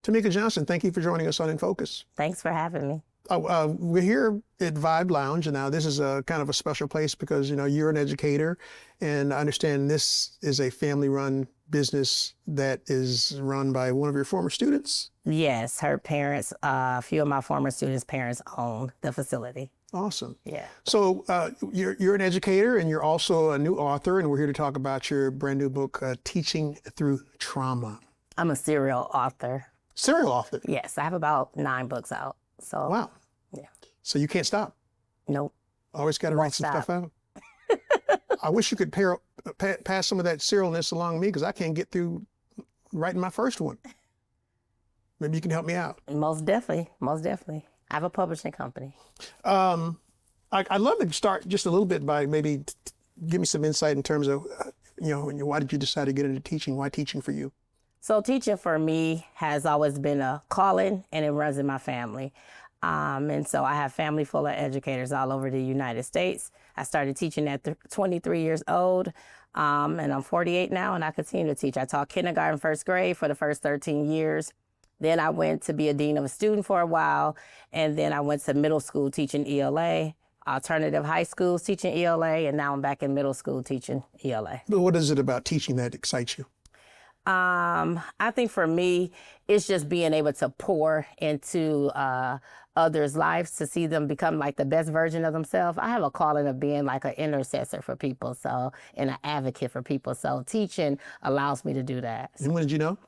Tamika Johnson, thank you for joining us on In Focus. Thanks for having me. We're here at Vibe Lounge, and now this is a kind of a special place because you're an educator, and I understand this is a family-run business that is run by one of your former students. Yes, her parents, a few of my former students' parents own the facility. Awesome. Yeah. So you're an educator, and you're also a new author, and we're here to talk about your brand new book, Teaching Through Trauma. I'm a serial author. Serial author? Yes, I have about 9 books out. So wow. Yeah. So you can't stop? Nope. Always got to write some stuff out. I wish you could pass some of that serialness along to me because I can't get through writing my first one. Maybe you can help me out. Most definitely. Most definitely. I have a publishing company. I'd love to start just a little bit by maybe give me some insight in terms of, why did you decide to get into teaching? Why teaching for you? So teaching for me has always been a calling, and it runs in my family. And so I have family full of educators all over the United States. I started teaching at 23 years old, and I'm 48 now, and I continue to teach. I taught kindergarten, first grade for the first 13 years. Then I went to be a dean of a student for a while, and then I went to middle school teaching ELA, alternative high schools teaching ELA, and now I'm back in middle school teaching ELA. But what is it about teaching that excites you? I think for me, it's just being able to pour into others' lives to see them become like the best version of themselves. I have a calling of being like an intercessor for people, and an advocate for people. So teaching allows me to do that. And when did you know?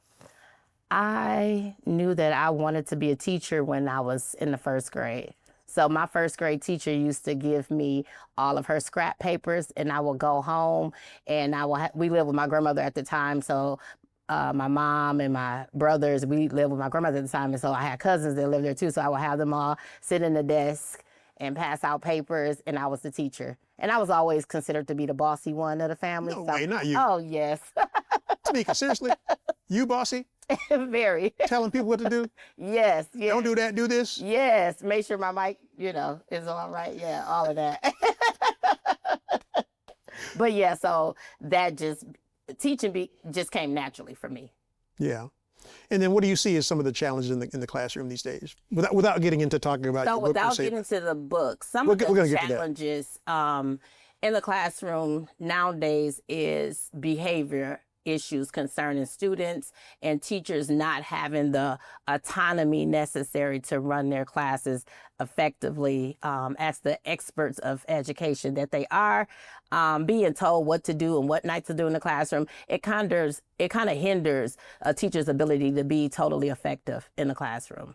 I knew that I wanted to be a teacher when I was in the first grade. So my first grade teacher used to give me all of her scrap papers, and I would go home, and we lived with my grandmother at the time. So my mom and my brothers, we lived with my grandmother at the time. And so I had cousins that lived there too. So I would have them all sit in the desk and pass out papers, and I was the teacher. And I was always considered to be the bossy one of the family. No way, not you. Oh, yes. Tamika, seriously? You bossy? Very. Telling people what to do? Yes. Don't do that, do this? Yes. Make sure my mic, is all right. Yeah, all of that. But yeah, so that teaching just came naturally for me. Yeah. And then what do you see as some of the challenges in the classroom these days? Without getting into talking about your book. Without getting into the book, some of the challenges in the classroom nowadays is behavior issues concerning students and teachers not having the autonomy necessary to run their classes effectively as the experts of education that they are, being told what to do and what not to do in the classroom. It kind of hinders a teacher's ability to be totally effective in the classroom.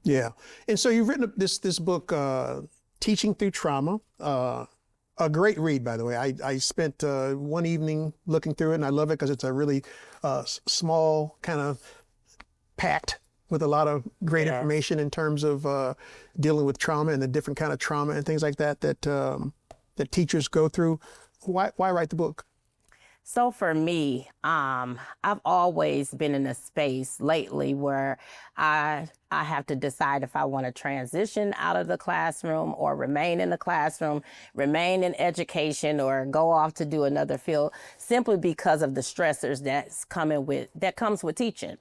Yeah. And so you've written this book, Teaching Through Trauma. A great read, by the way. I spent one evening looking through it, and I love it because it's a really small, kind of packed with a lot of great information in terms of dealing with trauma and the different kind of trauma and things like that teachers go through. Why write the book? So for me, I've always been in a space lately where I have to decide if I want to transition out of the classroom or remain in the classroom, remain in education, or go off to do another field, simply because of the stressors that comes with teaching.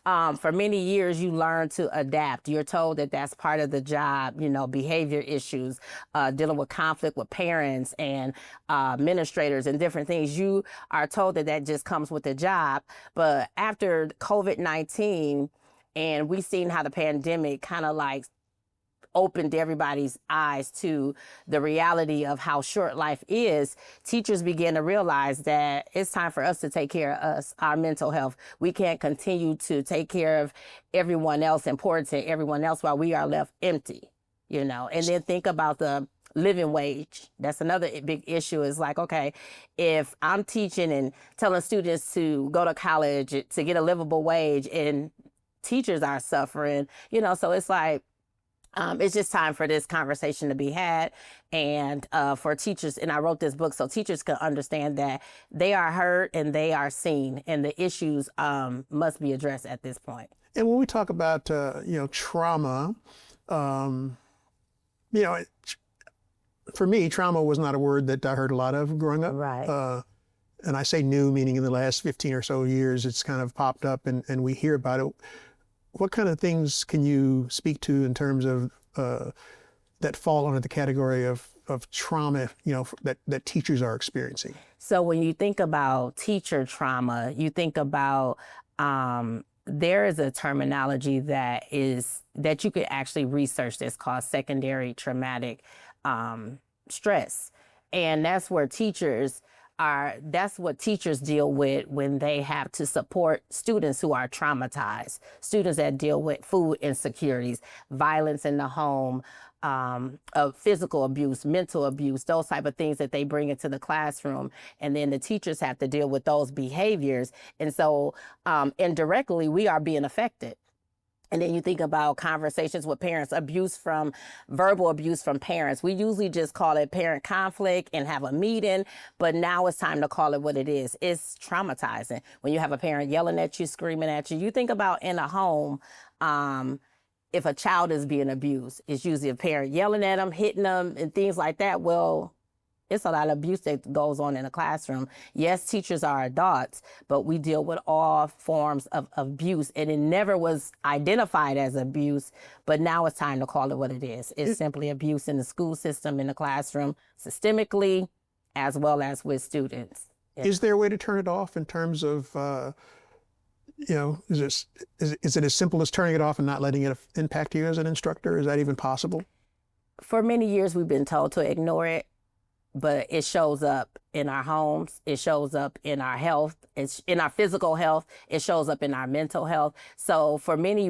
For many years, you learn to adapt. You're told that that's part of the job, behavior issues, dealing with conflict with parents and administrators and different things. You are told that just comes with the job. But after COVID-19, and we've seen how the pandemic kind of like opened everybody's eyes to the reality of how short life is, teachers begin to realize that it's time for us to take care of us, our mental health. We can't continue to take care of everyone else and pour into everyone else while we are left empty, and then think about the living wage. That's another big issue, is like, okay, if I'm teaching and telling students to go to college to get a livable wage and teachers are suffering, so it's like, it's just time for this conversation to be had, and for teachers. And I wrote this book so teachers can understand that they are heard and they are seen, and the issues must be addressed at this point. And when we talk about trauma, for me, trauma was not a word that I heard a lot of growing up. Right. and I say new, meaning in the last 15 or so years, it's kind of popped up and we hear about it. What kind of things can you speak to in terms of that fall under the category of trauma, that teachers are experiencing? So when you think about teacher trauma, you think about there is a terminology that you could actually research that's called secondary traumatic stress. And that's what teachers deal with when they have to support students who are traumatized, students that deal with food insecurities, violence in the home, of physical abuse, mental abuse, those type of things that they bring into the classroom. And then the teachers have to deal with those behaviors. And so indirectly, we are being affected. And then you think about conversations with parents, verbal abuse from parents. We usually just call it parent conflict and have a meeting, but now it's time to call it what it is. It's traumatizing. When you have a parent yelling at you, screaming at you, you think about in a home, if a child is being abused, it's usually a parent yelling at them, hitting them, and things like that. Well, it's a lot of abuse that goes on in a classroom. Yes, teachers are adults, but we deal with all forms of abuse, and it never was identified as abuse, but now it's time to call it what it is. It's simply abuse in the school system, in the classroom, systemically, as well as with students. Yeah. Is there a way to turn it off in terms of, is it as simple as turning it off and not letting it impact you as an instructor? Is that even possible? For many years, we've been told to ignore it, but it shows up in our homes. It shows up in our health. It's in our physical health. It shows up in our mental health. So for many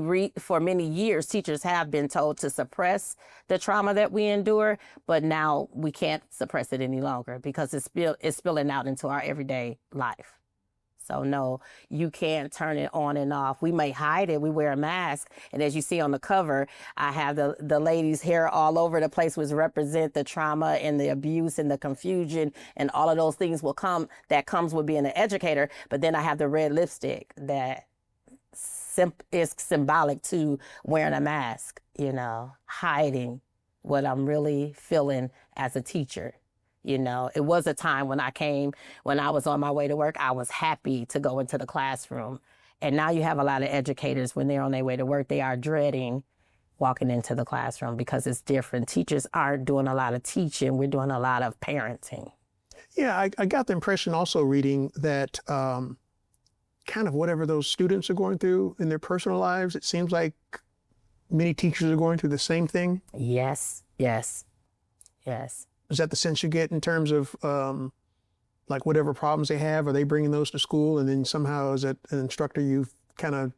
years, teachers have been told to suppress the trauma that we endure, but now we can't suppress it any longer because it's spilling out into our everyday life. So no, you can't turn it on and off. We may hide it. We wear a mask. And as you see on the cover, I have the lady's hair all over the place, which represent the trauma and the abuse and the confusion and all of those things that comes with being an educator. But then I have the red lipstick that is symbolic to wearing a mask, hiding what I'm really feeling as a teacher. It was a time when I was on my way to work, I was happy to go into the classroom. And now you have a lot of educators, when they're on their way to work, they are dreading walking into the classroom because it's different. Teachers aren't doing a lot of teaching. We're doing a lot of parenting. Yeah, I got the impression also reading that kind of whatever those students are going through in their personal lives, it seems like many teachers are going through the same thing. Yes. Is that the sense you get in terms of like whatever problems they have, are they bringing those to school? And then somehow as an instructor, you kind of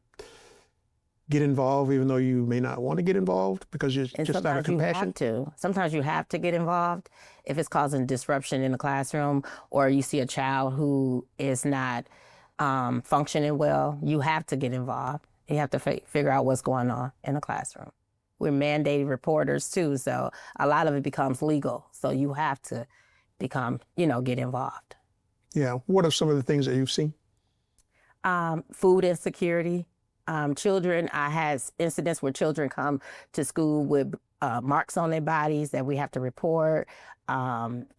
get involved even though you may not want to get involved because you're just out of compassion? Sometimes you have to get involved if it's causing disruption in the classroom or you see a child who is not functioning well. You have to get involved. You have to figure out what's going on in the classroom. We're mandated reporters too, so a lot of it becomes legal. So you have to get involved. Yeah. What are some of the things that you've seen? Food insecurity. Children, I had incidents where children come to school with marks on their bodies that we have to report.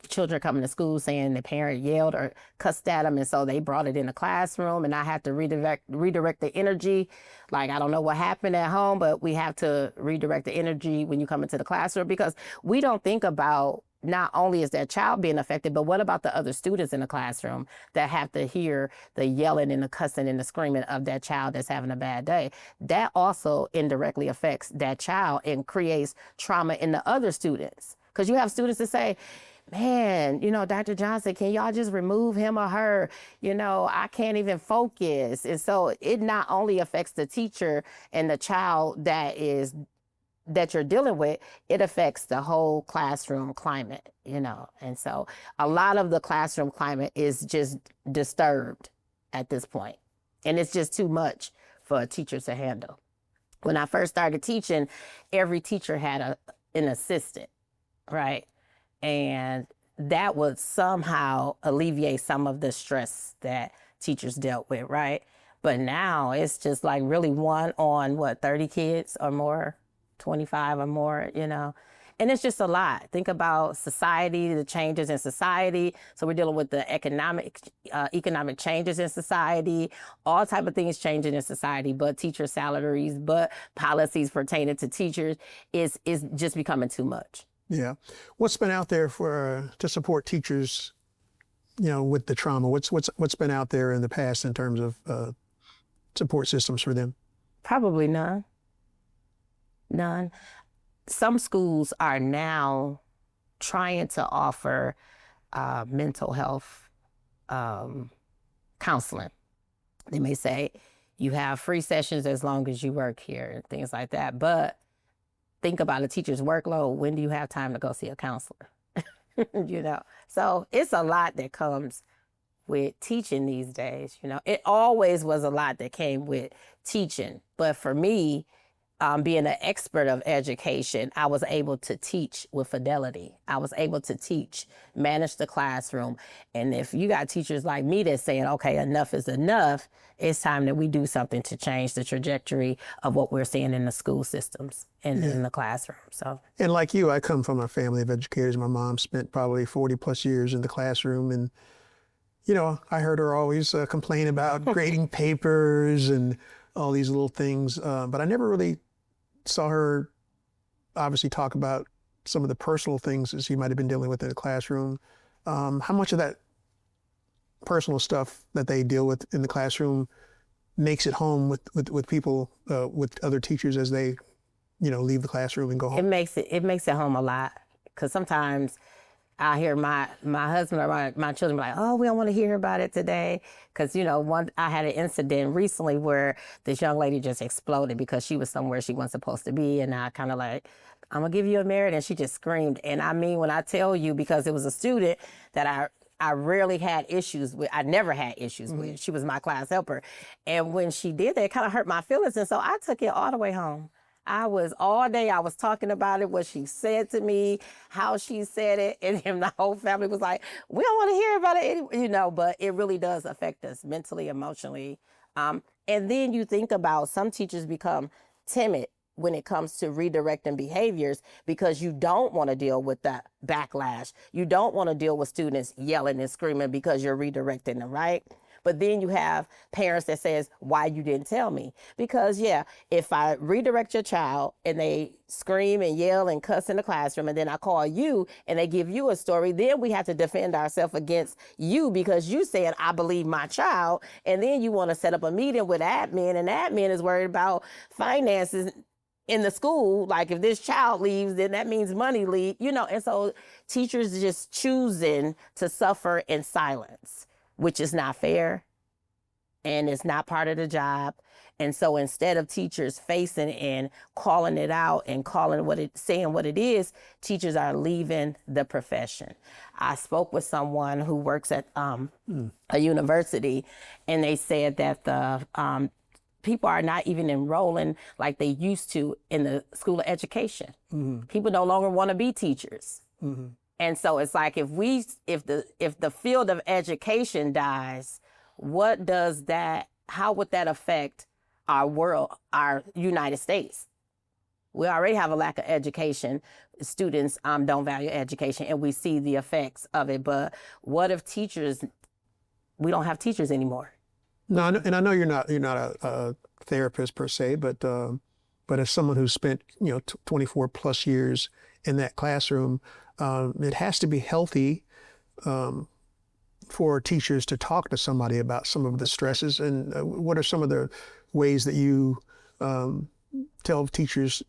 Children coming to school saying the parent yelled or cussed at them, and so they brought it in the classroom, and I have to redirect the energy. Like, I don't know what happened at home, but we have to redirect the energy when you come into the classroom because we don't think about not only is that child being affected, but what about the other students in the classroom that have to hear the yelling and the cussing and the screaming of that child that's having a bad day? That also indirectly affects that child and creates trauma in the other students. Because you have students that say, man, Dr. Johnson, can y'all just remove him or her? I can't even focus. And so it not only affects the teacher and the child that you're dealing with, it affects the whole classroom climate, And so a lot of the classroom climate is just disturbed at this point. And it's just too much for a teacher to handle. When I first started teaching, every teacher had an assistant, right? And that would somehow alleviate some of the stress that teachers dealt with, right? But now it's just like really one on 30 kids or more, 25 or more, And it's just a lot. Think about society, the changes in society. So we're dealing with the economic changes in society, all type of things changing in society, but teacher salaries, but policies pertaining to teachers is just becoming too much. Yeah. What's been out there for to support teachers, with the trauma? What's been out there in the past in terms of support systems for them? Probably none. None. Some schools are now trying to offer mental health counseling. They may say you have free sessions as long as you work here and things like that. But think about a teacher's workload. When do you have time to go see a counselor? So it's a lot that comes with teaching these days. It always was a lot that came with teaching. But for me, being an expert of education, I was able to teach with fidelity. I was able to teach, manage the classroom. And if you got teachers like me that's saying, okay, enough is enough, it's time that we do something to change the trajectory of what we're seeing in the school systems and in the classroom. So, and like you, I come from a family of educators. My mom spent probably 40 plus years in the classroom, and I heard her always complain about grading papers and all these little things, but I never really saw her obviously talk about some of the personal things that she might have been dealing with in the classroom. How much of that personal stuff that they deal with in the classroom makes it home with people, with other teachers as they, leave the classroom and go home? It makes it home a lot, because sometimes I hear my husband or my children be like, oh, we don't want to hear about it today. Because, I had an incident recently where this young lady just exploded because she was somewhere she wasn't supposed to be. And I kind of like, I'm going to give you a merit. And she just screamed. And I mean, when I tell you, because it was a student that I rarely had issues with, I never had issues with. She was my class helper. And when she did that, it kind of hurt my feelings. And so I took it all the way home. I was talking about it, what she said to me, how she said it, and then the whole family was like, we don't want to hear about it anyway, but it really does affect us mentally, emotionally. And then you think about some teachers become timid when it comes to redirecting behaviors because you don't want to deal with that backlash. You don't want to deal with students yelling and screaming because you're redirecting them, right? But then you have parents that says, why you didn't tell me? Because if I redirect your child and they scream and yell and cuss in the classroom, and then I call you and they give you a story, then we have to defend ourselves against you because you said, I believe my child. And then you want to set up a meeting with admin, and admin is worried about finances in the school. Like if this child leaves, then that means money leave, and so teachers just choosing to suffer in silence, which is not fair and it's not part of the job. And so instead of teachers facing and calling it out and saying what it is, teachers are leaving the profession. I spoke with someone who works at a university, and they said that the people are not even enrolling like they used to in the School of Education. People no longer want to be teachers. And so it's like if the field of education dies, how would that affect our world, our United States? We already have a lack of education. Students don't value education, and we see the effects of it. But what if we don't have teachers anymore? No, and I know you're not a therapist per se, but as someone who's spent 24 plus years in that classroom, it has to be healthy for teachers to talk to somebody about some of the stresses. And what are some of the ways that you tell teachers,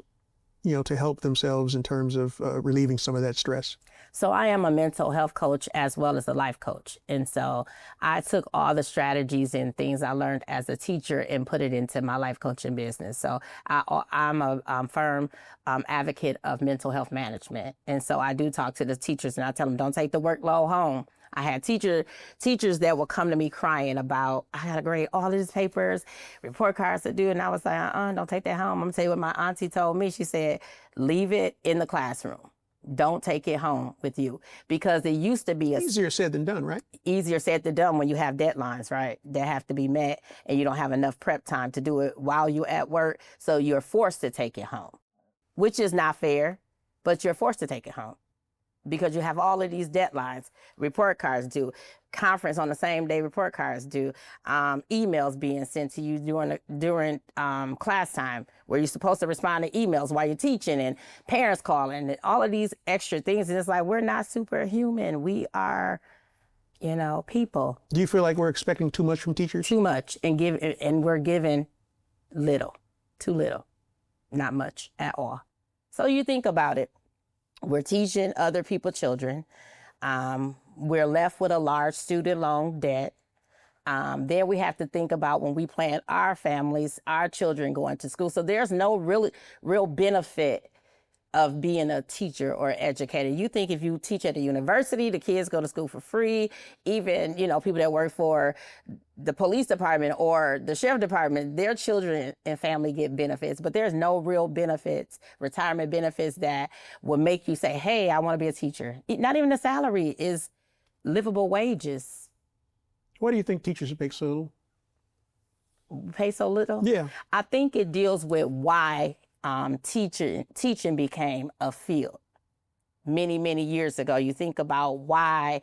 to help themselves in terms of relieving some of that stress? So I am a mental health coach as well as a life coach. And so I took all the strategies and things I learned as a teacher and put it into my life coaching business. So I'm a firm advocate of mental health management. And so I do talk to the teachers and I tell them, don't take the workload home. I had teachers that would come to me crying about, I got to grade all of these papers, report cards to do. And I was like, don't take that home. I'm going to tell you what my auntie told me. She said, leave it in the classroom. Don't take it home with you, because it used to be easier said than done, right? Easier said than done when you have deadlines, right? That have to be met and you don't have enough prep time to do it while you're at work. So you're forced to take it home, which is not fair. but you're forced to take it home because you have all of these deadlines, report cards due, conference on the same day, report cards due, emails being sent to you during class time where you're supposed to respond to emails while you're teaching, and parents calling, and all of these extra things. And it's like, we're not superhuman. We are, people. Do you feel like we're expecting too much from teachers? Too much, and we're given little, too little, not much at all. So you think about it. We're teaching other people's children. We're left with a large student loan debt. Then we have to think about when we plan our families, our children going to school. So there's no real benefit of being a teacher or educator. You think if you teach at a university, the kids go to school for free. Even, people that work for the police department or the sheriff department, their children and family get benefits, but there's no real benefits, retirement benefits that will make you say, hey, I want to be a teacher. Not even the salary is livable wages. Why do you think teachers make so Pay so little? Yeah. I think it deals with why teaching became a field many, many years ago. You think about why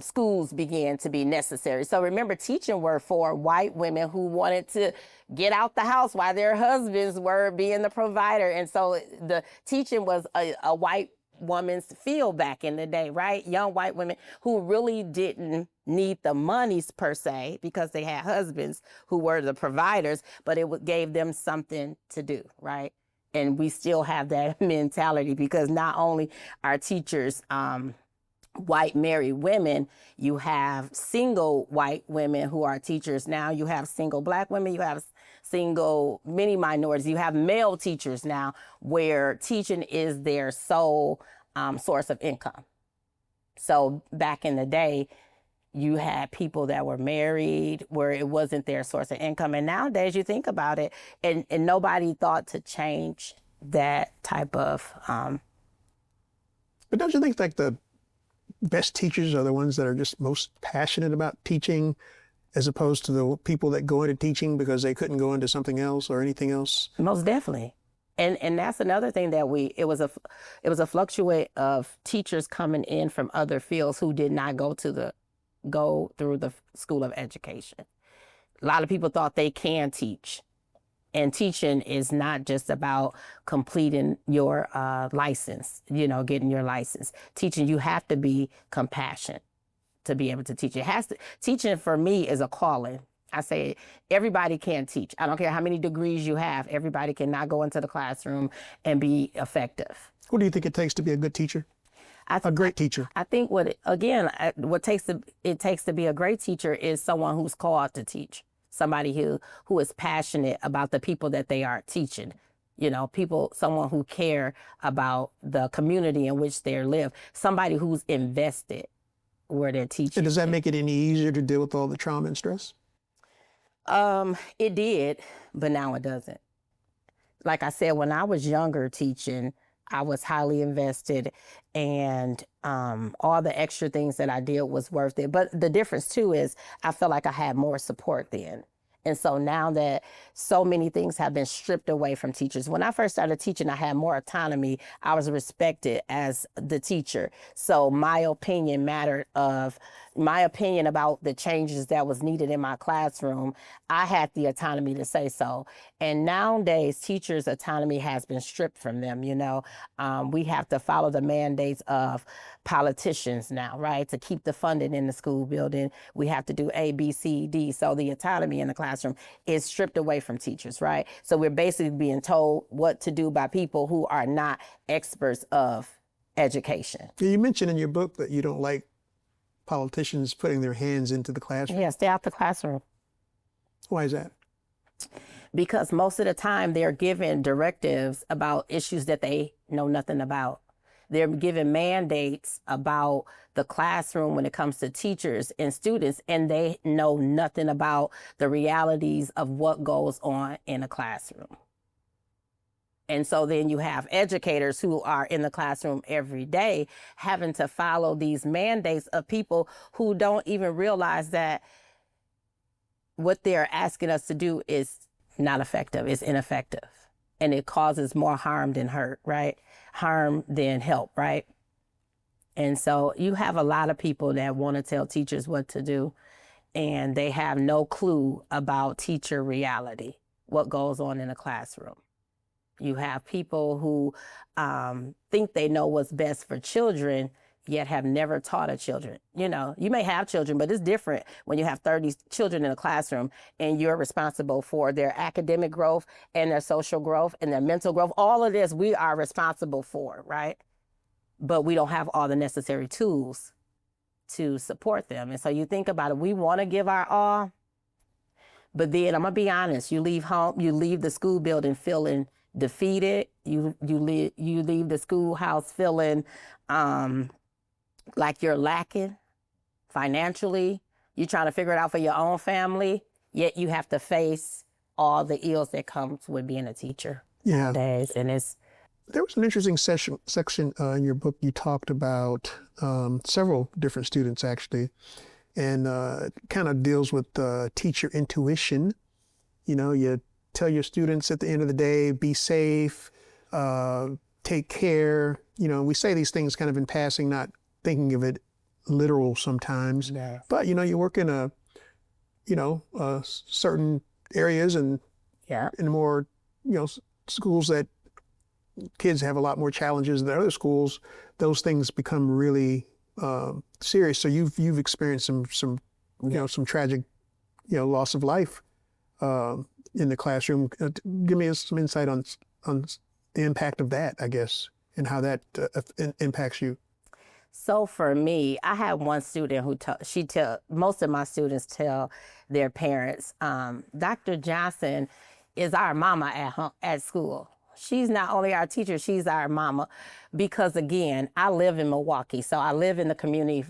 schools began to be necessary. So remember, teaching were for white women who wanted to get out the house while their husbands were being the provider. And so the teaching was a white woman's field back in the day, right? Young white women who really didn't need the monies per se because they had husbands who were the providers, but it gave them something to do, right? And we still have that mentality because not only are teachers white married women, you have single white women who are teachers now, you have single black women, you have single many minorities, you have male teachers now where teaching is their sole source of income. So back in the day, you had people that were married where it wasn't their source of income. And nowadays you think about it and nobody thought to change that type of. But don't you think like the best teachers are the ones that are just most passionate about teaching as opposed to the people that go into teaching because they couldn't go into something else or anything else? Most definitely. And that's another thing that it was a fluctuate of teachers coming in from other fields who did not go through the School of Education. A lot of people thought they can teach. And teaching is not just about completing your license, getting your license. Teaching, you have to be compassionate to be able to teach. Teaching for me is a calling. I say everybody can teach. I don't care how many degrees you have. Everybody cannot go into the classroom and be effective. What do you think it takes to be a good teacher? A great teacher? I think what it takes to be a great teacher is someone who's called to teach. Somebody who is passionate about the people that they are teaching. Someone who care about the community in which they live. Somebody who's invested where they're teaching. And does that make it any easier to deal with all the trauma and stress? It did, but now it doesn't. Like I said, when I was younger teaching, I was highly invested and all the extra things that I did was worth it. But the difference too is I felt like I had more support then. And so now that so many things have been stripped away from teachers, when I first started teaching, I had more autonomy. I was respected as the teacher. So my opinion mattered my opinion about the changes that was needed in my classroom. I had the autonomy to say so. And nowadays, teachers' autonomy has been stripped from them. We have to follow the mandates of politicians now, right? To keep the funding in the school building, we have to do A, B, C, D. So the autonomy in the classroom is stripped away from teachers, right? So we're basically being told what to do by people who are not experts of education. You mentioned in your book that you don't like politicians putting their hands into the classroom. Yeah, stay out the classroom. Why is that? Because most of the time they're given directives about issues that they know nothing about. They're given mandates about the classroom when it comes to teachers and students, and they know nothing about the realities of what goes on in a classroom. And so then you have educators who are in the classroom every day having to follow these mandates of people who don't even realize that what they're asking us to do is not effective, it's ineffective. and it causes more harm than hurt, right? Harm than help, right? And so you have a lot of people that want to tell teachers what to do, and they have no clue about teacher reality, what goes on in a classroom. You have people who think they know what's best for children, yet have never taught a children. You know, you may have children, but it's different when you have 30 children in a classroom and you're responsible for their academic growth and their social growth and their mental growth. All of this we are responsible for, right? But we don't have all the necessary tools to support them. And so you think about it, we want to give our all, but then I'm gonna be honest, you leave home, you leave the school building feeling defeated. You leave the schoolhouse feeling like you're lacking financially. You're trying to figure it out for your own family, yet you have to face all the ills that comes with being a teacher nowadays. And there was an interesting section in your book. You talked about several different students actually, and it kind of deals with teacher intuition. You know, you tell your students at the end of the day, be safe, take care. You know, we say these things kind of in passing, not thinking of it literal sometimes. Yeah. But, you know, you work in certain areas and in more, schools that kids have a lot more challenges than other schools. Those things become really serious. So you've experienced some tragic, loss of life in the classroom. Give me some insight on the impact of that, I guess, and how that impacts you. So for me, I had one student who most of my students tell their parents, Dr. Johnson is our mama at school. She's not only our teacher, she's our mama. Because again, I live in Milwaukee, so I live in the community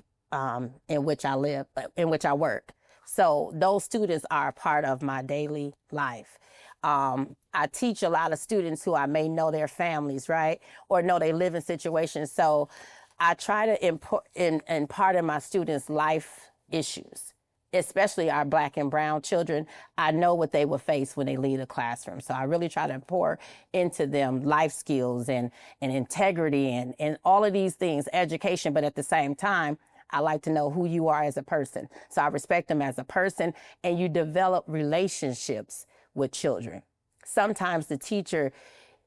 in which I live, in which I work. So those students are a part of my daily life. I teach a lot of students who I may know their families, right? Or know they live in situations. So I try to impart in my students life issues, especially our Black and brown children. I know what they will face when they leave the classroom. So I really try to pour into them life skills and integrity and all of these things, education, but at the same time, I like to know who you are as a person. So I respect them as a person, and you develop relationships with children. Sometimes the teacher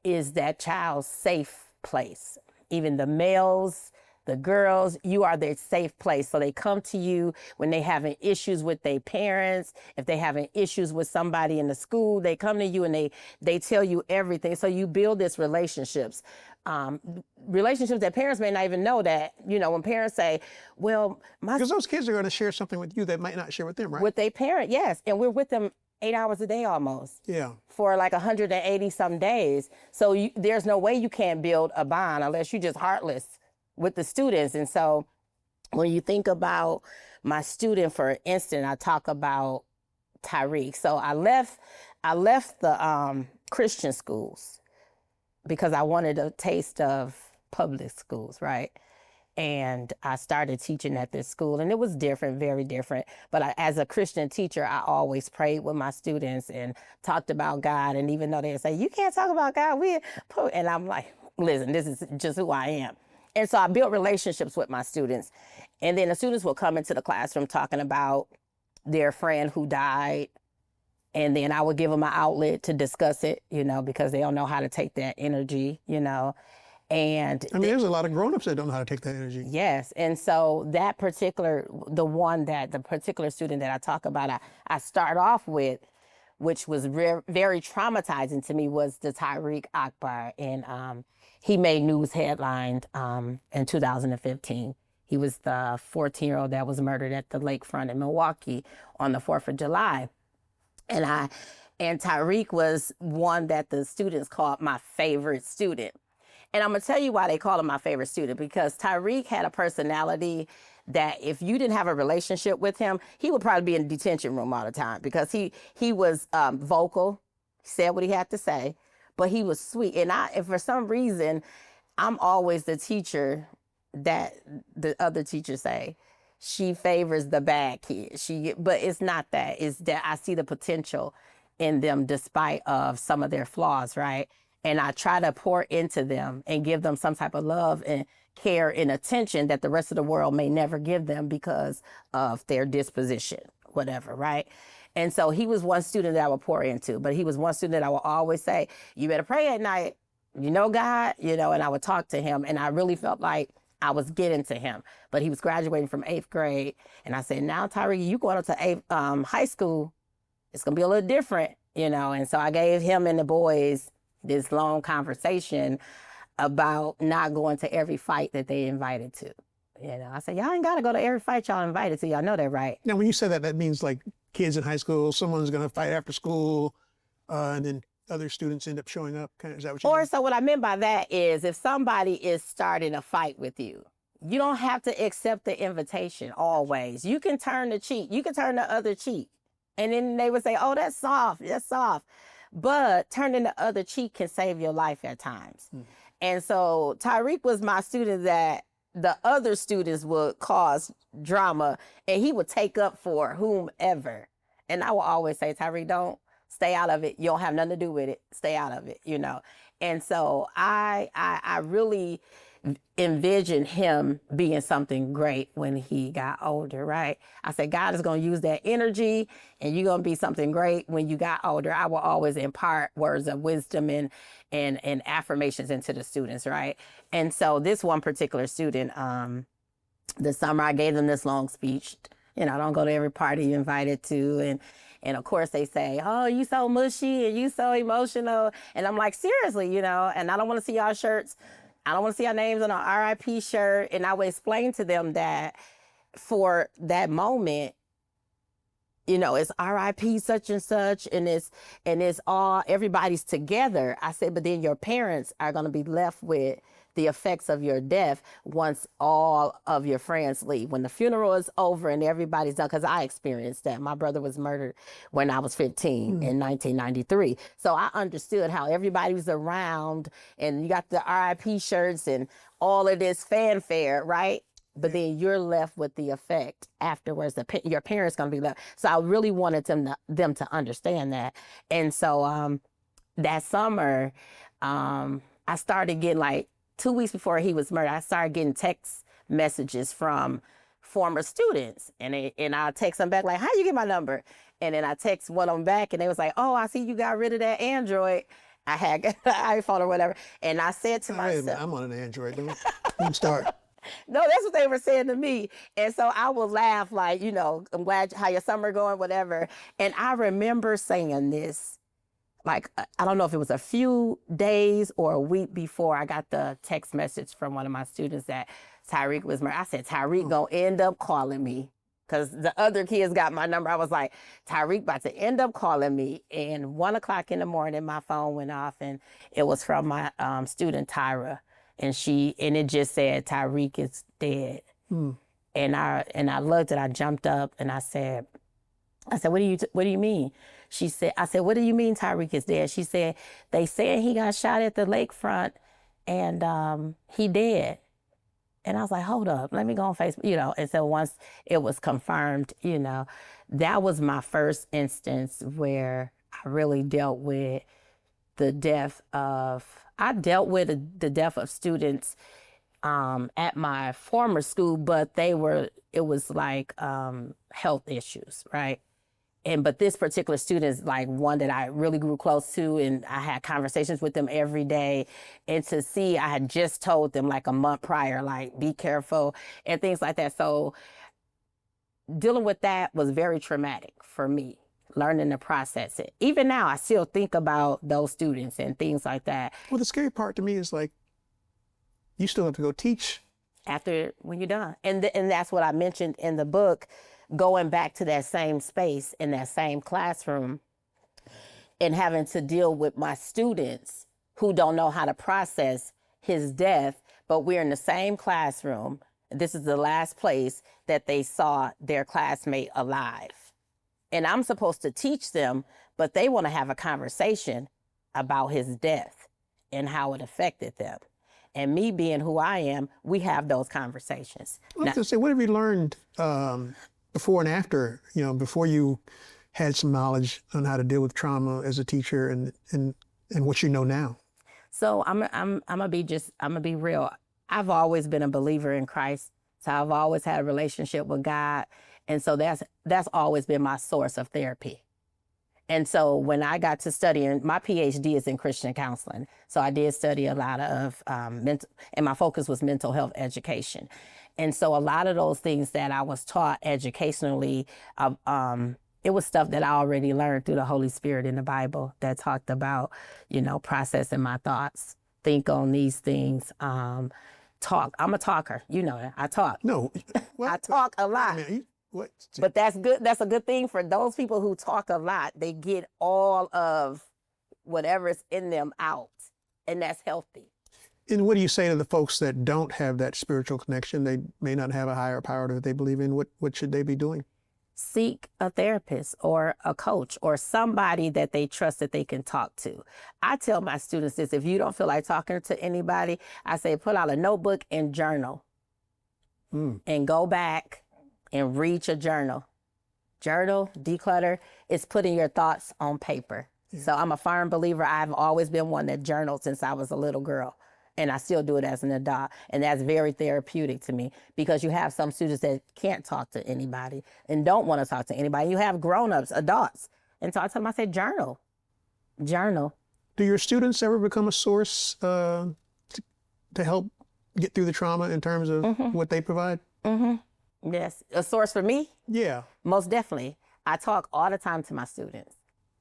is that child's safe place. Even the males, the girls, you are their safe place. So they come to you when they having issues with their parents. If they having issues with somebody in the school, they come to you and they tell you everything. So you build these relationships. Relationships that parents may not even know that, when parents say, well, because those kids are going to share something with you that might not share with them, right? With their parent, yes. And we're with them 8 hours a day almost. Yeah. For like 180 some days. So there's no way you can't build a bond unless you're just heartless with the students. And so when you think about my student, for instance, I talk about Tyreek. So I left the Christian schools because I wanted a taste of public schools, right? And I started teaching at this school, and it was different, very different. But as a Christian teacher, I always prayed with my students and talked about God. And even though they say, you can't talk about God, and I'm like, listen, this is just who I am. And so I built relationships with my students. And then the students will come into the classroom talking about their friend who died. And then I would give them an outlet to discuss it, because they don't know how to take that energy, And there's a lot of grown-ups that don't know how to take that energy. Yes. And so the particular student that I talk about, I start off with, which was very traumatizing to me, was the Tyreek Akbar. And he made news headlines in 2015. He was the 14-year-old that was murdered at the lakefront in Milwaukee on the 4th of July. And Tyreek was one that the students called my favorite student. And I'm going to tell you why they call him my favorite student, because Tyreek had a personality that if you didn't have a relationship with him, he would probably be in the detention room all the time, because he was vocal, said what he had to say, but he was sweet. And for some reason, I'm always the teacher that the other teachers say, she favors the bad kids. But it's not that. It's that I see the potential in them despite of some of their flaws, right? and I try to pour into them and give them some type of love and care and attention that the rest of the world may never give them because of their disposition, whatever, right? And so he was one student that I would pour into, but he was one student that I would always say, you better pray at night, you know, God, you know, and I would talk to him, and I really felt like I was getting to him. But he was graduating from 8th grade, and I said, now, Tyreek, you going up to high school, it's going to be a little different, you know. And so I gave him and the boys this long conversation about not going to every fight that they invited to. You know, I said, y'all ain't got to go to every fight y'all invited to. Y'all know that, right? Now, when you say that, that means like kids in high school, someone's going to fight after school, and then other students end up showing up. Is that what you mean? So what I meant by that is if somebody is starting a fight with you, you don't have to accept the invitation always. You can turn the cheek. You can turn the other cheek. And then they would say, oh, that's soft. That's soft. But turning the other cheek can save your life at times. And so Tyreek was my student that the other students would cause drama, and he would take up for whomever. And I will always say, Tyreek, don't stay out of it. You don't have nothing to do with it. Stay out of it, you know. And so I really envisioned him being something great when he got older, right? I said, God is going to use that energy, and you're going to be something great when you got older. I will always impart words of wisdom and affirmations into the students, right? And so this one particular student, this summer I gave them this long speech. You know, don't go to every party you're invited to. And of course they say, oh, you so mushy and you so emotional. And I'm like, seriously, you know, and I don't want to see y'all shirts. I don't want to see our names on an RIP shirt. And I would explain to them that for that moment, you know, it's RIP such and such, and it's all, everybody's together. I said, but then your parents are going to be left with the effects of your death once all of your friends leave. When the funeral is over and everybody's done, because I experienced that. My brother was murdered when I was 15 in 1993. So I understood how everybody was around, and you got the RIP shirts and all of this fanfare, right? But then you're left with the effect afterwards. Your parents going to be left. So I really wanted them to understand that. And so that summer, I started getting, like 2 weeks before he was murdered, I started getting text messages from former students. And I text them back like, how you get my number? And then I text one of them back, and they was like, oh, I see you got rid of that Android. I had an iPhone or whatever. And I said to myself, I'm on an Android. Let me start. No, that's what they were saying to me. And so I would laugh like, you know, I'm glad how your summer going, whatever. And I remember saying this, like, I don't know if it was a few days or a week before I got the text message from one of my students that Tyreek was murdered. I said, Tyreek gonna end up calling me. Because the other kids got my number. I was like, Tyreek about to end up calling me. And 1 o'clock in the morning, my phone went off, and it was from my student, Tyra. And it just said, Tyreek is dead. And I looked, and I jumped up, and I said, what do you mean? I said, what do you mean Tyreek is dead? She said, they said he got shot at the lakefront, and he dead. And I was like, hold up, let me go on Facebook, you know. And so once it was confirmed, you know, that was my first instance where I really dealt with the death of students at my former school, but it was like health issues, right? But this particular student is like one that I really grew close to, and I had conversations with them every day. And to see, I had just told them like a month prior, like, be careful and things like that. So dealing with that was very traumatic for me, learning to process it. Even now, I still think about those students and things like that. Well, the scary part to me is like, you still have to go teach. When you're done. And that's what I mentioned in the book, going back to that same space in that same classroom and having to deal with my students who don't know how to process his death, but we're in the same classroom. This is the last place that they saw their classmate alive. And I'm supposed to teach them, but they want to have a conversation about his death and how it affected them. And me being who I am, we have those conversations. I was going to say, what have you learned before and after, you know, before you had some knowledge on how to deal with trauma as a teacher and what you know now? So I'm gonna be real. I've always been a believer in Christ. So I've always had a relationship with God. And so that's always been my source of therapy. And so when I got to studying, my PhD is in Christian counseling. So I did study a lot of mental, and my focus was mental health education. And so a lot of those things that I was taught educationally, it was stuff that I already learned through the Holy Spirit in the Bible that talked about, processing my thoughts, think on these things, talk. I'm a talker. You know that. I talk. No, I talk a lot. What? But that's good. That's a good thing for those people who talk a lot. They get all of whatever's in them out, and that's healthy. And what do you say to the folks that don't have that spiritual connection? They may not have a higher power that they believe in. What should they be doing? Seek a therapist or a coach or somebody that they trust that they can talk to. I tell my students this: if you don't feel like talking to anybody, I say pull out a notebook and journal, and go back and read your journal. Journal, declutter, it's putting your thoughts on paper. Yeah. So I'm a firm believer. I've always been one that journaled since I was a little girl. And I still do it as an adult. And that's very therapeutic to me because you have some students that can't talk to anybody and don't want to talk to anybody. You have grown-ups, adults. And so I tell them, I say, journal. Do your students ever become a source to help get through the trauma in terms of what they provide? Yes. A source for me? Yeah. Most definitely. I talk all the time to my students.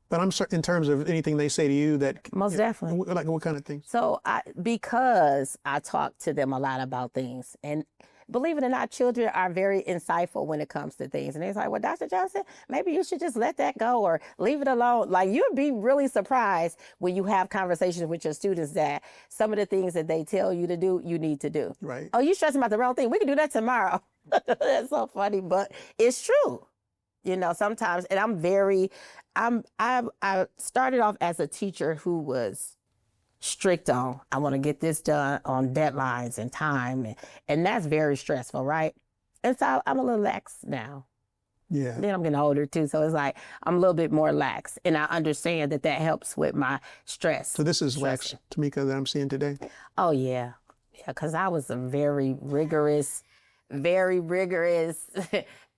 But I'm in terms of anything they say to you that... Most definitely. Like what kind of things? So because I talk to them a lot about things, and believe it or not, children are very insightful when it comes to things. And they're like, well, Dr. Johnson, maybe you should just let that go or leave it alone. Like, you'd be really surprised when you have conversations with your students that some of the things that they tell you to do, you need to do. Right. Oh, you stressing about the wrong thing. We can do that tomorrow. That's so funny, but it's true. Sometimes, and I started off as a teacher who was strict on, I want to get this done on deadlines and time. And that's very stressful, right? And so I'm a little lax now. Yeah. Then I'm getting older too. So it's like, I'm a little bit more lax. And I understand that helps with my stress. So this is lax, Tamika, that I'm seeing today? Oh, yeah. Yeah, because I was a very rigorous.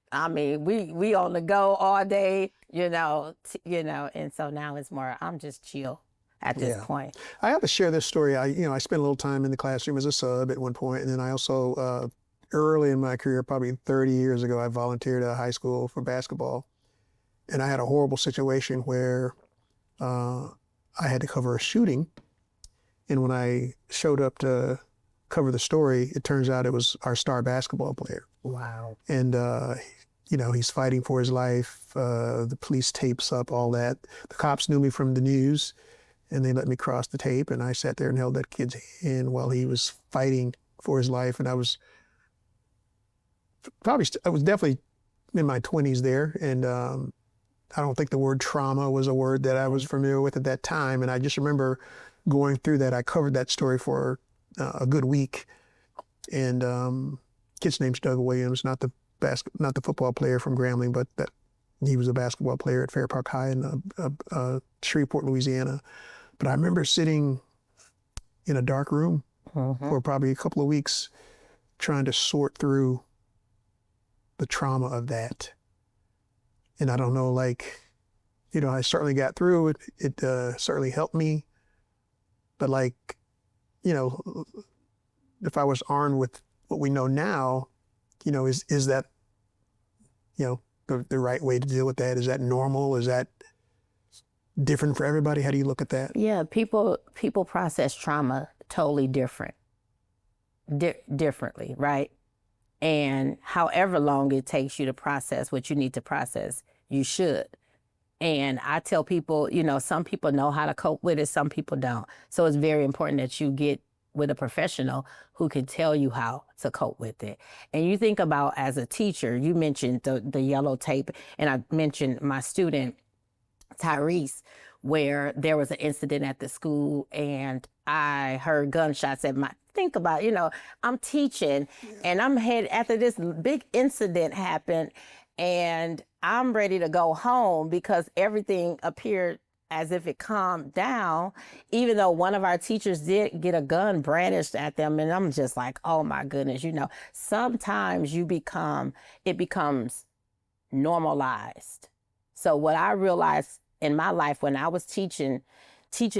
I mean, we on the go all day, and so now it's more, I'm just chill at this point. I have to share this story. I spent a little time in the classroom as a sub at one point, and then I also, early in my career, probably 30 years ago, I volunteered at a high school for basketball, and I had a horrible situation where I had to cover a shooting, and when I showed up to cover the story, it turns out it was our star basketball player. Wow. And, he's fighting for his life. The police tapes up all that. The cops knew me from the news, and they let me cross the tape. And I sat there and held that kid's hand while he was fighting for his life. And I was definitely in my 20s there. And I don't think the word trauma was a word that I was familiar with at that time. And I just remember going through that. I covered that story for a good week, and kid's name's Doug Williams, not the football player from Grambling, but that he was a basketball player at Fair Park High in Shreveport, Louisiana. But I remember sitting in a dark room for probably a couple of weeks, trying to sort through the trauma of that. And I don't know, I certainly got through it. It certainly helped me, but if I was armed with what we know now, is that, the right way to deal with that? Is that normal? Is that different for everybody? How do you look at that? Yeah, people process trauma totally differently, right? And however long it takes you to process what you need to process, you should. And I tell people, some people know how to cope with it, some people don't. So it's very important that you get with a professional who can tell you how to cope with it. And you think about, as a teacher, you mentioned the yellow tape, and I mentioned my student, Tyrese, where there was an incident at the school and I heard gunshots at think about, I'm teaching and I'm headed after this big incident happened, and I'm ready to go home because everything appeared as if it calmed down, even though one of our teachers did get a gun brandished at them. And I'm just like, oh my goodness, sometimes it becomes normalized. So what I realized in my life when I was teaching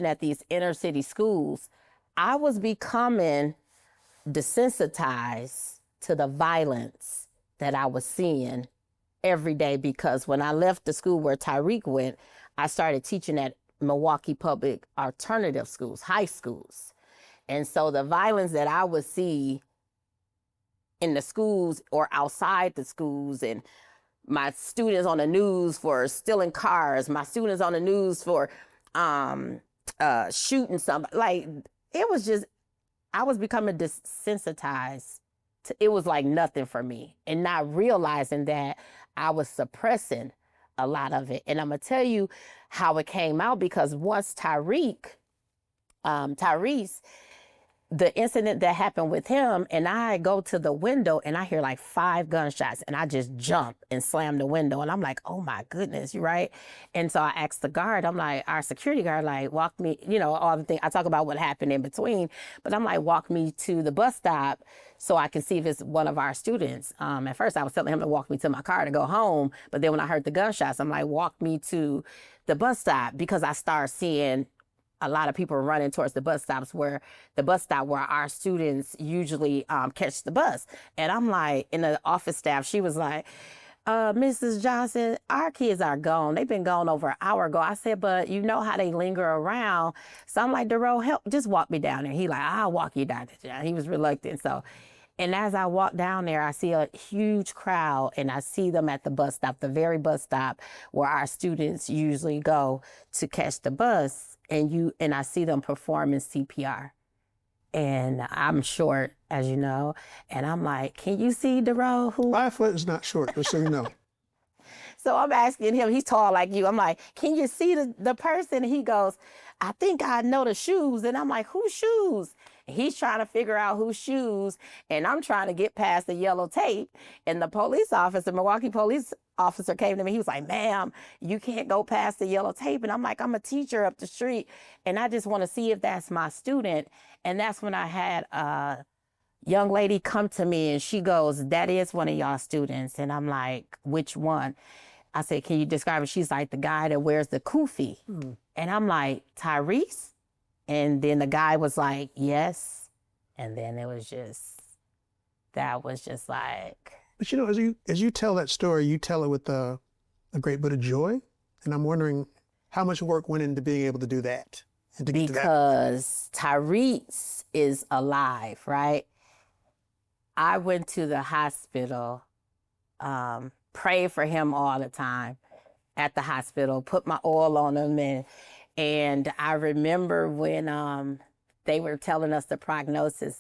at these inner city schools, I was becoming desensitized to the violence that I was seeing every day, because when I left the school where Tyreek went, I started teaching at Milwaukee Public Alternative Schools, high schools. And so the violence that I would see in the schools or outside the schools, and my students on the news for stealing cars, my students on the news for shooting somebody, like, it was just, I was becoming desensitized to, it was like nothing for me, and not realizing that I was suppressing a lot of it. And I'm gonna tell you how it came out, because once Tyrese, the incident that happened with him, and I go to the window and I hear like 5 gunshots, and I just jump and slam the window, and I'm like, oh my goodness, right? And so I asked the guard, I'm like, our security guard, like, walk me, all the things, I talk about what happened in between, but I'm like, walk me to the bus stop so I can see if it's one of our students. At first I was telling him to walk me to my car to go home, but then when I heard the gunshots, I'm like, walk me to the bus stop, because I started seeing a lot of people running towards the bus stops, where our students usually catch the bus. And I'm like, in the office staff, she was like, Mrs. Johnson, our kids are gone. They've been gone over an hour ago. I said, but you know how they linger around. So I'm like, Darrell, help, just walk me down there. He like, I'll walk you down there. He was reluctant. So, and as I walk down there, I see a huge crowd, and I see them at the bus stop, the very bus stop where our students usually go to catch the bus. And I see them performing CPR. And I'm short, as you know. And I'm like, can you see Darrell? 5 foot is not short, just so you know. So I'm asking him, he's tall like you. I'm like, can you see the person? And he goes, I think I know the shoes. And I'm like, whose shoes? And he's trying to figure out whose shoes. And I'm trying to get past the yellow tape. And the police officer, Milwaukee police officer, came to me. He was like, ma'am, you can't go past the yellow tape. And I'm like, I'm a teacher up the street, and I just want to see if that's my student. And that's when I had a young lady come to me, and she goes, that is one of y'all students. And I'm like, which one? I said, can you describe it? She's like, the guy that wears the kufi. And I'm like, Tyrese? And then the guy was like, yes. And then it was just, that was just like. But as you tell that story, you tell it with a great bit of joy. And I'm wondering how much work went into being able to do that. And to get to that. Because Tyrese is alive, right? I went to the hospital, prayed for him all the time at the hospital, put my oil on him. And I remember when they were telling us the prognosis,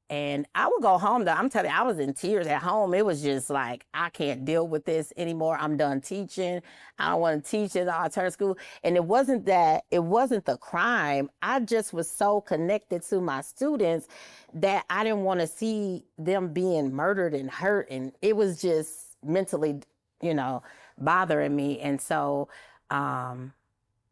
and I would go home, I'm telling you, I was in tears at home. It was just like, I can't deal with this anymore. I'm done teaching. I don't want to teach in the alternative school. And it wasn't the crime. I just was so connected to my students that I didn't want to see them being murdered and hurt. And it was just mentally, bothering me. And so,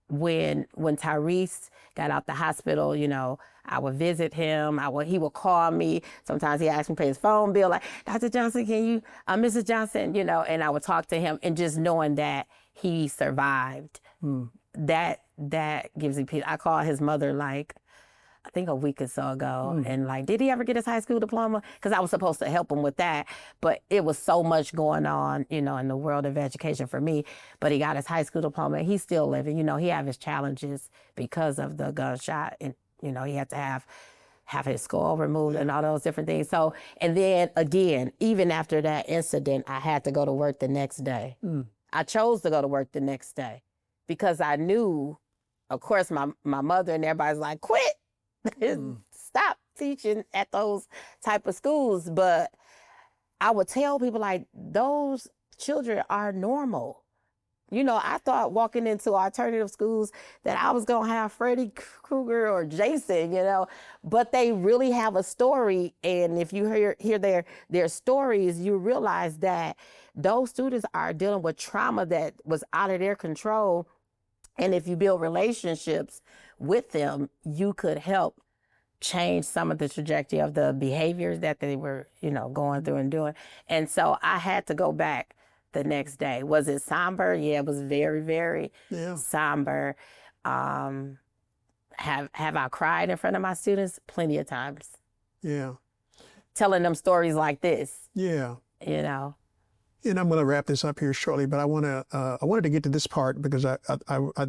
when Tyrese got out the hospital, I would visit him. He would call me. Sometimes he asked me to pay his phone bill, like, Dr. Johnson, can you, Mrs. Johnson, and I would talk to him, and just knowing that he survived, that gives me peace. I called his mother, like, I think a week or so ago, and like, did he ever get his high school diploma? Because I was supposed to help him with that, but it was so much going on, in the world of education for me. But he got his high school diploma. He's still living. He had his challenges because of the gunshot, and he had to have his skull removed and all those different things. So, and then again, even after that incident, I had to go to work the next day. I chose to go to work the next day because I knew, of course, my mother and everybody's like, quit. Stop teaching at those type of schools. But I would tell people, like, those children are normal. I thought walking into alternative schools that I was going to have Freddy Krueger or Jason, but they really have a story. And if you hear their stories, you realize that those students are dealing with trauma that was out of their control. And if you build relationships with them, you could help change some of the trajectory of the behaviors that they were, going through and doing. And so I had to go back the next day. Was it somber? Yeah, it was very, very somber. Have I cried in front of my students? Plenty of times. Yeah. Telling them stories like this. Yeah. And I'm going to wrap this up here shortly, but I wanted to get to this part because I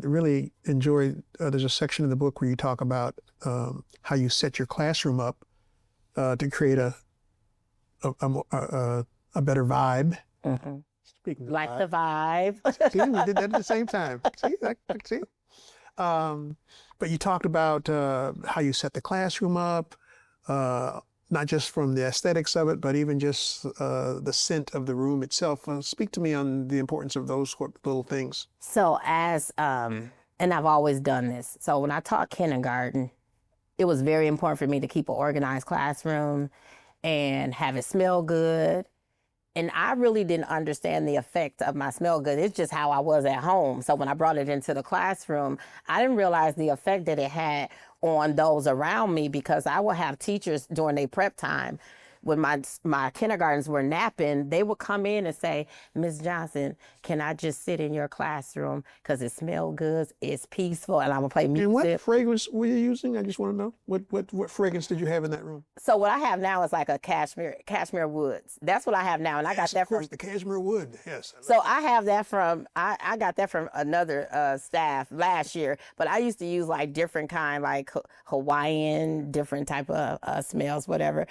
really enjoy. There's a section in the book where you talk about how you set your classroom up to create a better vibe. Mm-hmm. Speaking of like vibe. the vibe. See, we did that at the same time. See. But you talked about how you set the classroom up. Not just from the aesthetics of it, but even just the scent of the room itself. Speak to me on the importance of those little things. So and I've always done this. So when I taught kindergarten, it was very important for me to keep an organized classroom and have it smell good. And I really didn't understand the effect of my smell good. It's just how I was at home. So when I brought it into the classroom, I didn't realize the effect that it had on those around me, because I would have teachers during their prep time. When my kindergartens were napping, they would come in and say, "Ms. Johnson, can I just sit in your classroom? Because it smells good, it's peaceful, and I'm going to play music." And what fragrance were you using? I just want to know. What fragrance did you have in that room? So what I have now is like a cashmere woods. That's what I have now, and I got that of course, from the cashmere wood. Yes. So I have that from, I got that from another staff last year, but I used to use like different kind, like Hawaiian, different type of smells, whatever.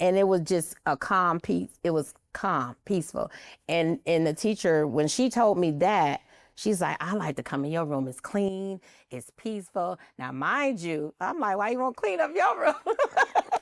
And it was just a calm peace. It was calm, peaceful. And the teacher, when she told me that, she's like, "I like to come in your room. It's clean, it's peaceful." Now, mind you, I'm like, "Why you won't clean up your room?"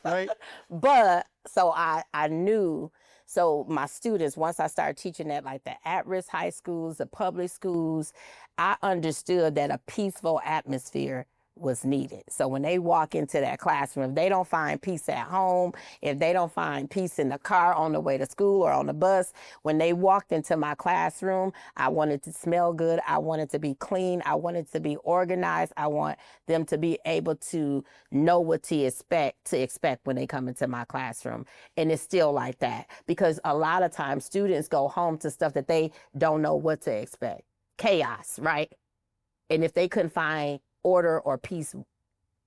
Right. But so I knew. So my students, once I started teaching at like the at-risk high schools, the public schools, I understood that a peaceful atmosphere was needed. So when they walk into that classroom, if they don't find peace at home, if they don't find peace in the car on the way to school or on the bus, when they walked into my classroom, I wanted to smell good. I wanted to be clean. I wanted to be organized. I want them to be able to know what to expect when they come into my classroom. And it's still like that, because a lot of times students go home to stuff that they don't know what to expect. Chaos, right? And if they couldn't find order or peace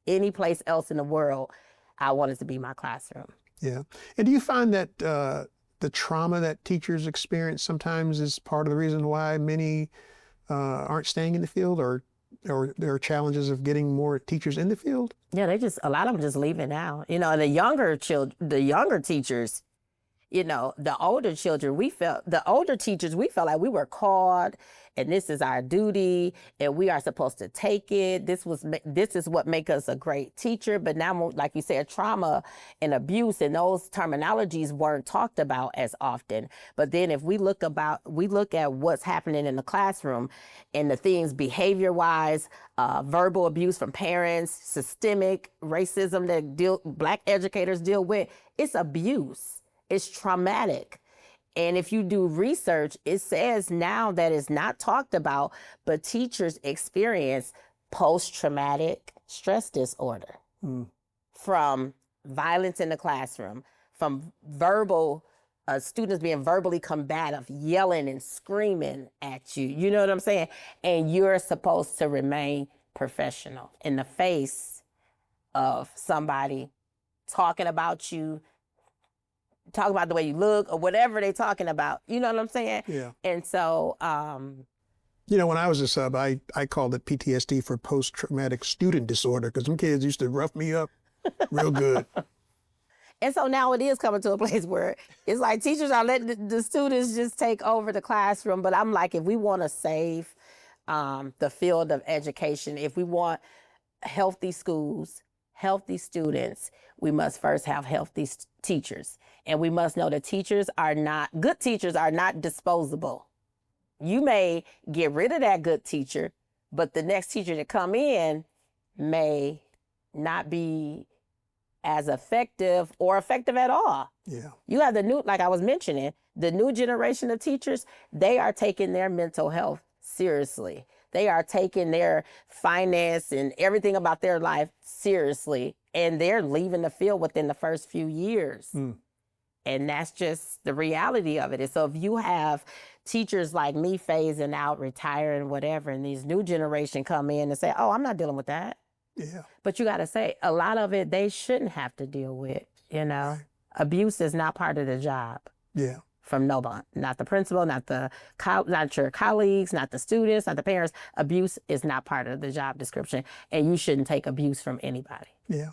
any place else in the world, I wanted to be my classroom. Yeah. And do you find that the trauma that teachers experience sometimes is part of the reason why many aren't staying in the field, or there are challenges of getting more teachers in the field? Yeah, a lot of them just leaving now. The younger teachers, the older teachers, we felt like we were called and this is our duty and we are supposed to take it. This is what make us a great teacher. But now, like you said, trauma and abuse and those terminologies weren't talked about as often. But then if we look at what's happening in the classroom and the things behavior-wise, verbal abuse from parents, systemic racism that Black educators deal with, it's abuse. It's traumatic. And if you do research, it says now that it's not talked about, but teachers experience post-traumatic stress disorder from violence in the classroom, from students being verbally combative, yelling and screaming at you. You know what I'm saying? And you're supposed to remain professional in the face of somebody talking about you, talk about the way you look or whatever they're talking about. You know what I'm saying? Yeah. And so, when I was a sub, I called it PTSD for post-traumatic student disorder, because them kids used to rough me up real good. And so now it is coming to a place where it's like teachers are letting the students just take over the classroom. But I'm like, if we want to save the field of education, if we want healthy schools, healthy students, we must first have healthy teachers. And we must know that good teachers are not disposable. You may get rid of that good teacher, but the next teacher to come in may not be as effective or effective at all. Yeah. You have like I was mentioning, the new generation of teachers, they are taking their mental health seriously. They are taking their finance and everything about their life seriously, and they're leaving the field within the first few years. And that's just the reality of it. And so if you have teachers like me phasing out, retiring, whatever, and these new generation come in and say, oh, I'm not dealing with that. Yeah. But you got to say, a lot of it they shouldn't have to deal with, you know. Right. Abuse is not part of the job. Yeah. From nobody, not the principal, not your colleagues, not the students, not the parents. Abuse is not part of the job description, and you shouldn't take abuse from anybody. Yeah.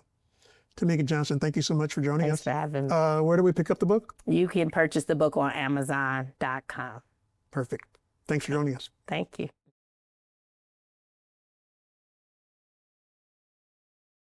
Tamika Johnson, thank you so much for joining Thanks us. for having me. Where do we pick up the book? You can purchase the book on Amazon.com. Perfect. Thanks for joining us. Thank you.